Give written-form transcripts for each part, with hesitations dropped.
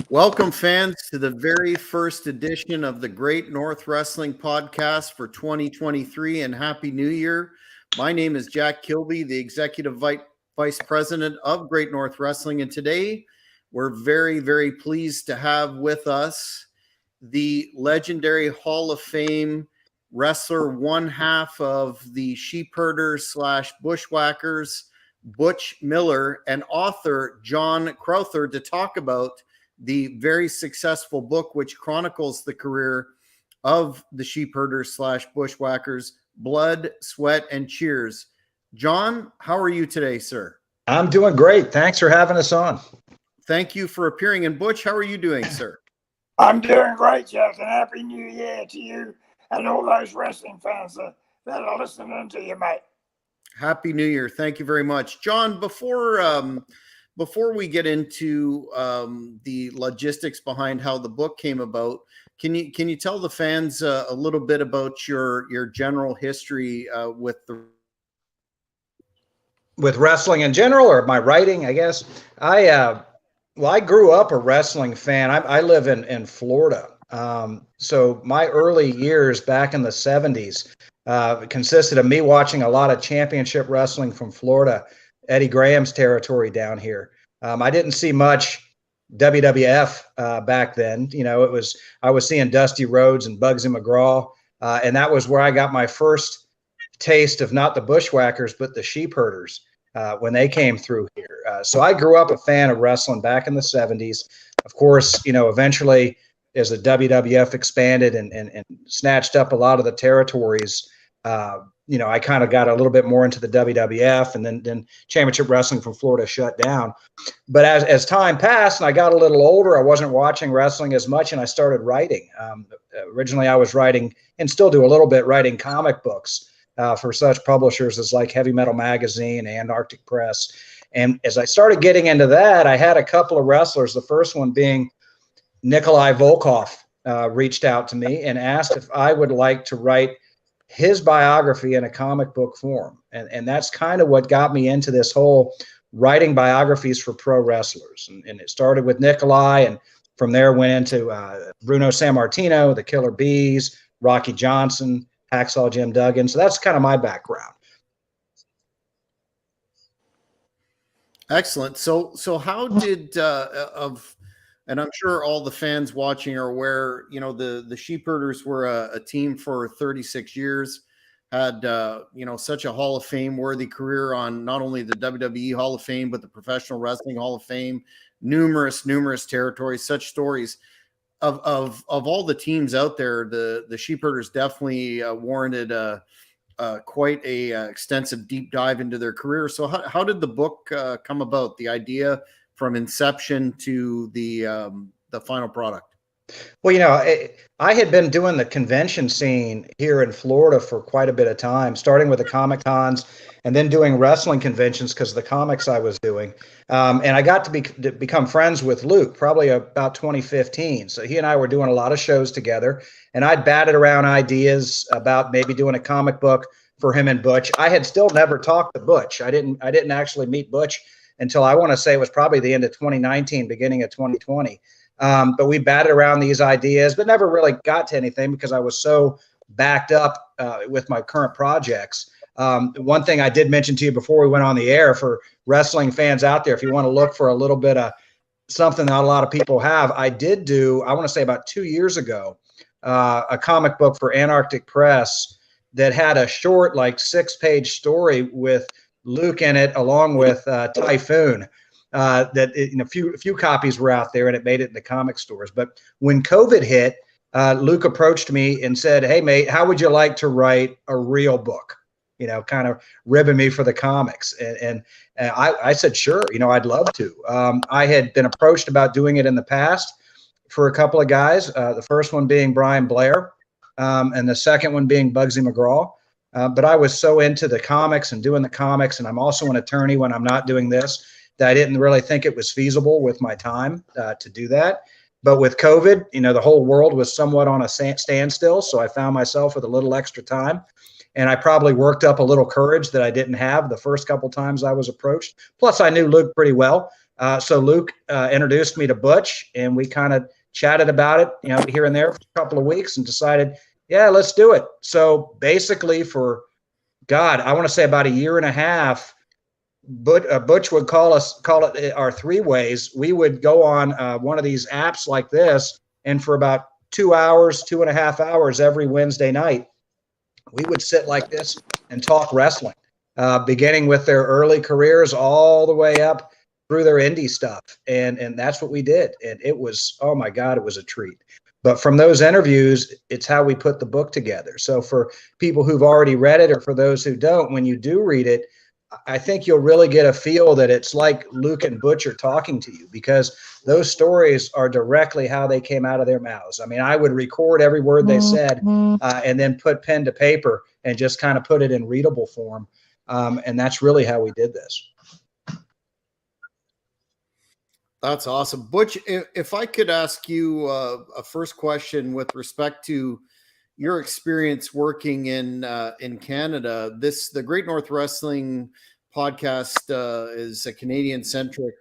Welcome, fans, to the very first edition of the Great North Wrestling Podcast for 2023, and Happy New Year. My name is Jack Kilby, the Executive Vice President of Great North Wrestling, and today we're very pleased to have with us the legendary Hall of Fame wrestler, one half of the Sheepherders / Bushwackers, Butch Miller, and author John Crowther, to talk about the very successful book which chronicles the career of the Sheepherders / Bushwackers, Blood, Sweat, and Cheers. John, how are you today, sir? I'm doing great. Thanks for having us on. Thank you for appearing. And Butch, how are you doing, sir? I'm doing great, Jack, and Happy New Year to you and all those wrestling fans that are listening to you, mate. Happy New Year. Thank you very much. John, before we get into the logistics behind how the book came about, can you tell the fans a little bit about your general history with wrestling in general, or my writing, I guess? I grew up a wrestling fan. I live in Florida. So my early years back in the 70s consisted of me watching a lot of championship wrestling from Florida, Eddie Graham's territory down here. I didn't see much WWF back then. You know, I was seeing Dusty Rhodes and Bugsy McGraw, and that was where I got my first taste of not the Bushwackers but the Sheepherders when they came through here. So I grew up a fan of wrestling back in the 70s. Of course, you know, eventually as the WWF expanded and snatched up a lot of the territories, you know, I kind of got a little bit more into the WWF, and then Championship Wrestling from Florida shut down. But as time passed and I got a little older, I wasn't watching wrestling as much, and I started writing. Originally, I was writing, and still do a little bit, writing comic books for such publishers as like Heavy Metal Magazine and Arctic Press. And as I started getting into that, I had a couple of wrestlers, the first one being Nikolai Volkov, reached out to me and asked if I would like to write his biography in a comic book form. And that's kind of what got me into this whole writing biographies for pro wrestlers. And it started with Nikolai, and from there went into Bruno Sammartino, the Killer Bees, Rocky Johnson, Hacksaw Jim Duggan. So that's kind of my background. Excellent. So how did and I'm sure all the fans watching are aware, you know, the Sheepherders were a team for 36 years, had, you know, such a Hall of Fame worthy career on not only the WWE Hall of Fame, but the Professional Wrestling Hall of Fame, numerous territories, such stories of all the teams out there. The Sheepherders definitely warranted quite a extensive deep dive into their career. So how did the book come about, the idea from inception to the final product? Well, you know, I had been doing the convention scene here in Florida for quite a bit of time, starting with the Comic Cons and then doing wrestling conventions because of the comics I was doing. And I got to become friends with Luke probably about 2015. So he and I were doing a lot of shows together, and I'd batted around ideas about maybe doing a comic book for him and Butch. I had still never talked to Butch. I didn't actually meet Butch until I want to say it was probably the end of 2019, beginning of 2020. But we batted around these ideas, but never really got to anything because I was so backed up with my current projects. One thing I did mention to you before we went on the air, for wrestling fans out there, if you want to look for a little bit of something not a lot of people have, I did do, I want to say about 2 years ago, a comic book for Antarctic Press that had a short, like 6-page story with Luke in it, along with Typhoon. That a few copies were out there, and it made it in the comic stores. But when COVID hit, Luke approached me and said, "Hey, mate, how would you like to write a real book?" You know, kind of ribbing me for the comics. And I said, sure, you know, I'd love to. I had been approached about doing it in the past for a couple of guys. The first one being Brian Blair, and the second one being Bugsy McGraw. But I was so into the comics and doing the comics, and I'm also an attorney when I'm not doing this, that I didn't really think it was feasible with my time to do that. But with COVID, you know, the whole world was somewhat on a standstill. So I found myself with a little extra time, and I probably worked up a little courage that I didn't have the first couple times I was approached. Plus, I knew Luke pretty well. So Luke introduced me to Butch, and we kind of chatted about it, here and there for a couple of weeks, and decided, yeah, let's do it. So basically, for I want to say about a year and a half, Butch would call it our three ways. We would go on one of these apps like this, and for about 2 hours, 2.5 hours every Wednesday night, we would sit like this and talk wrestling, beginning with their early careers all the way up through their indie stuff. And that's what we did. And it was, oh my God, it was a treat. But from those interviews, it's how we put the book together. So for people who've already read it, or for those who don't, when you do read it, I think you'll really get a feel that it's like Luke and Butch are talking to you, because those stories are directly how they came out of their mouths. I mean, I would record every word they said and then put pen to paper and just kind of put it in readable form. And that's really how we did this. That's awesome. Butch, if I could ask you a first question with respect to your experience working in Canada. The Great North Wrestling Podcast is a Canadian-centric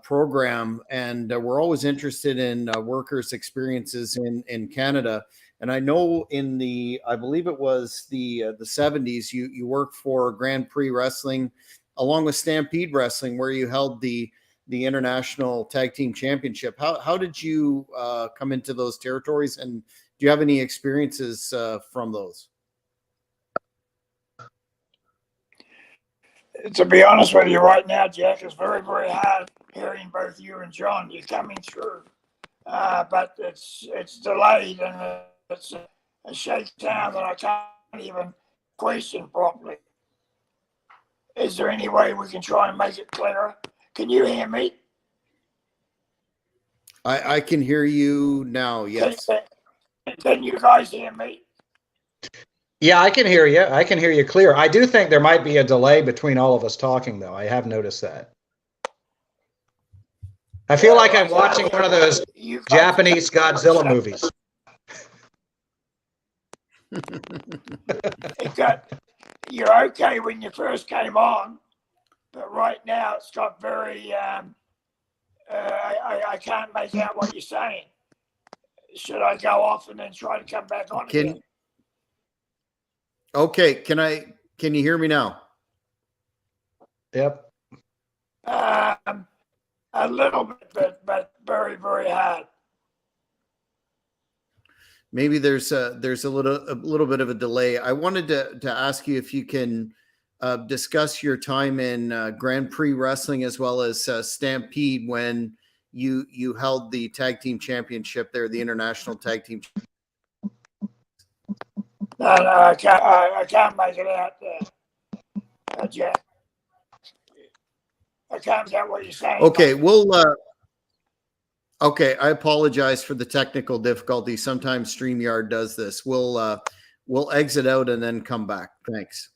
program, and we're always interested in workers' experiences in Canada. And I know I believe it was the 70s, you worked for Grand Prix Wrestling along with Stampede Wrestling, where you held the International Tag Team Championship. How did you come into those territories, and do you have any experiences from those? To be honest with you right now, Jack, it's very, very hard hearing both you and John. You're coming through, but it's delayed, and it's a shakedown that I can't even question properly. Is there any way we can try and make it clearer? Can you hear me? I can hear you now, yes. Can you guys hear me? Yeah, I can hear you. I can hear you clear. I do think there might be a delay between all of us talking, though. I have noticed that. I feel like I'm watching one of those Japanese Godzilla movies. You're okay when you first came on, but right now it's got very, I can't make out what you're saying. Should I go off and then try to come back on again? Okay, can you hear me now? Yep. A little bit, but very, very hard. Maybe there's a little bit of a delay. I wanted to ask you if you can discuss your time in Grand Prix Wrestling as well as Stampede, when you held the tag team championship there, the International Tag Team. No, I can't make it out there, Jack. I can't get what you're saying. Okay, okay, I apologize for the technical difficulty. Sometimes StreamYard does this. We'll exit out and then come back. Thanks.